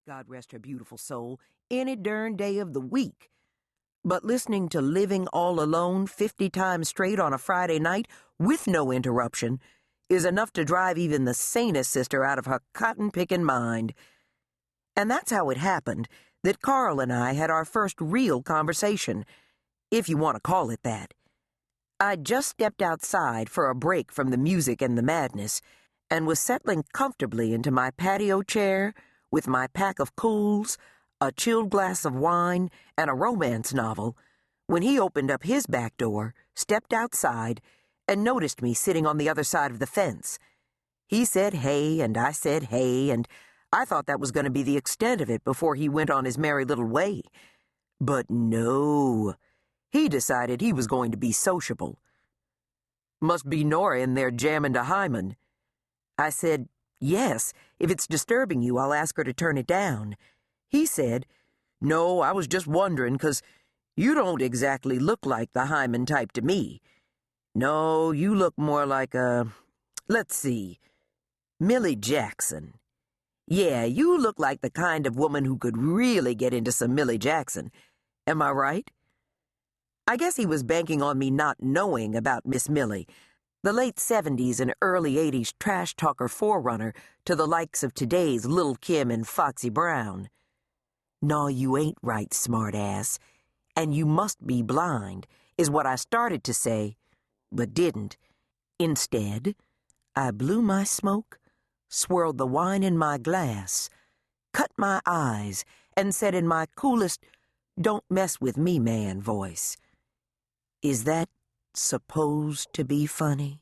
God rest her beautiful soul, any darn day of the week. But listening to Living All Alone 50 times straight on a Friday night with no interruption is enough to drive even the sanest sister out of her cotton-picking mind. And that's how it happened that Carl and I had our first real conversation, if you want to call it that. I'd just stepped outside for a break from the music and the madness and was settling comfortably into my patio chair with my pack of cools, a chilled glass of wine, and a romance novel, when he opened up his back door, stepped outside, and noticed me sitting on the other side of the fence. He said hey, and I said hey, and I thought that was going to be the extent of it before he went on his merry little way. But no, he decided he was going to be sociable. "Must be Nora in there jamming to Hyman." I said, "Yes, if it's disturbing you, I'll ask her to turn it down." He said, "No, I was just wondering, 'cause you don't exactly look like the Hyman type to me. No, you look more like let's see, Millie Jackson. Yeah, you look like the kind of woman who could really get into some Millie Jackson. Am I right?" I guess he was banking on me not knowing about Miss Millie, the late 70s and early 80s trash talker forerunner to the likes of today's Lil' Kim and Foxy Brown. "No, you ain't right, smartass, and you must be blind," is what I started to say, but didn't. Instead, I blew my smoke, swirled the wine in my glass, cut my eyes, and said in my coolest, "Don't mess with me, man" voice, "Is that supposed to be funny?"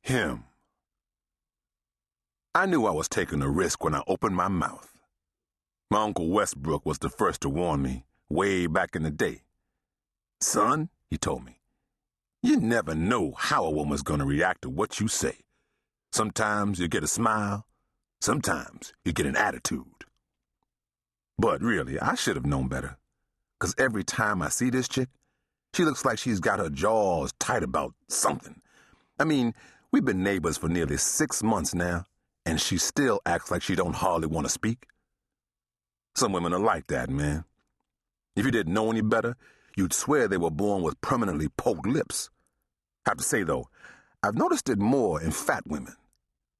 Him. I knew I was taking a risk when I opened my mouth. My Uncle Westbrook was the first to warn me, way back in the day. "Son," he told me, "you never know how a woman's going to react to what you say. Sometimes you get a smile, sometimes you get an attitude." But really, I should have known better, 'cause every time I see this chick, she looks like she's got her jaws tight about something. I mean, we've been neighbors for nearly 6 months now, and she still acts like she don't hardly want to speak. Some women are like that, man. If you didn't know any better, you'd swear they were born with permanently poked lips. I have to say, though, I've noticed it more in fat women.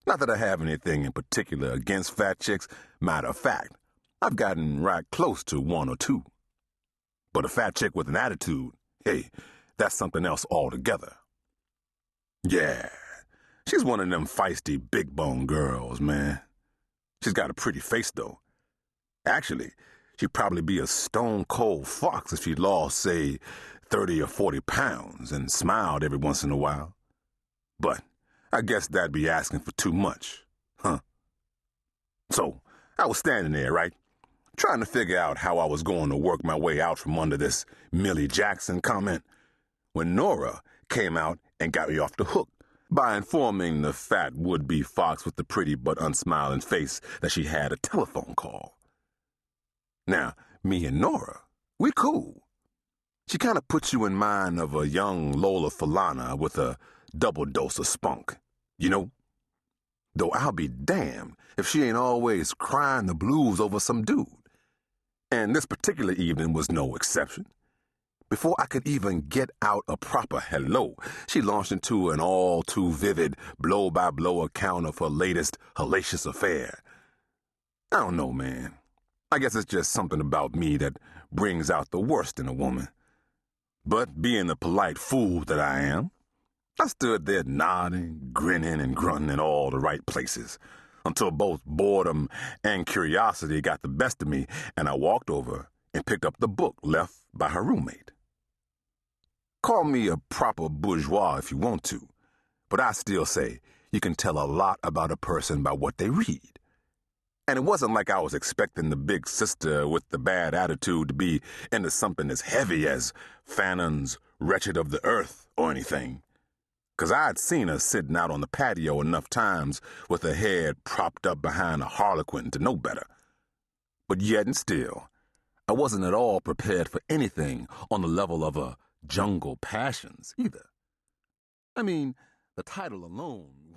Not that I have anything in particular against fat chicks. Matter of fact, I've gotten right close to one or two. But a fat chick with an attitude, hey, that's something else altogether. Yeah, she's one of them feisty, big-bone girls, man. She's got a pretty face, though. Actually, she'd probably be a stone-cold fox if she'd lost, say, 30 or 40 pounds and smiled every once in a while. But I guess that'd be asking for too much, huh? So I was standing there, right, trying to figure out how I was going to work my way out from under this Millie Jackson comment, when Nora came out and got me off the hook by informing the fat would-be fox with the pretty but unsmiling face that she had a telephone call. Now, me and Nora, we cool. She kind of puts you in mind of a young Lola Falana with a double dose of spunk, you know? Though I'll be damned if she ain't always crying the blues over some dude. And this particular evening was no exception. Before I could even get out a proper hello, she launched into an all-too-vivid blow-by-blow account of her latest hellacious affair. I don't know, man. I guess it's just something about me that brings out the worst in a woman. But being the polite fool that I am, I stood there nodding, grinning, and grunting in all the right places, until both boredom and curiosity got the best of me, and I walked over and picked up the book left by her roommate. Call me a proper bourgeois if you want to, but I still say you can tell a lot about a person by what they read. And it wasn't like I was expecting the big sister with the bad attitude to be into something as heavy as Fanon's Wretched of the Earth or anything, 'cause I'd seen her sitting out on the patio enough times with her head propped up behind a harlequin to know better. But yet and still, I wasn't at all prepared for anything on the level of a Jungle Passions either. I mean, the title alone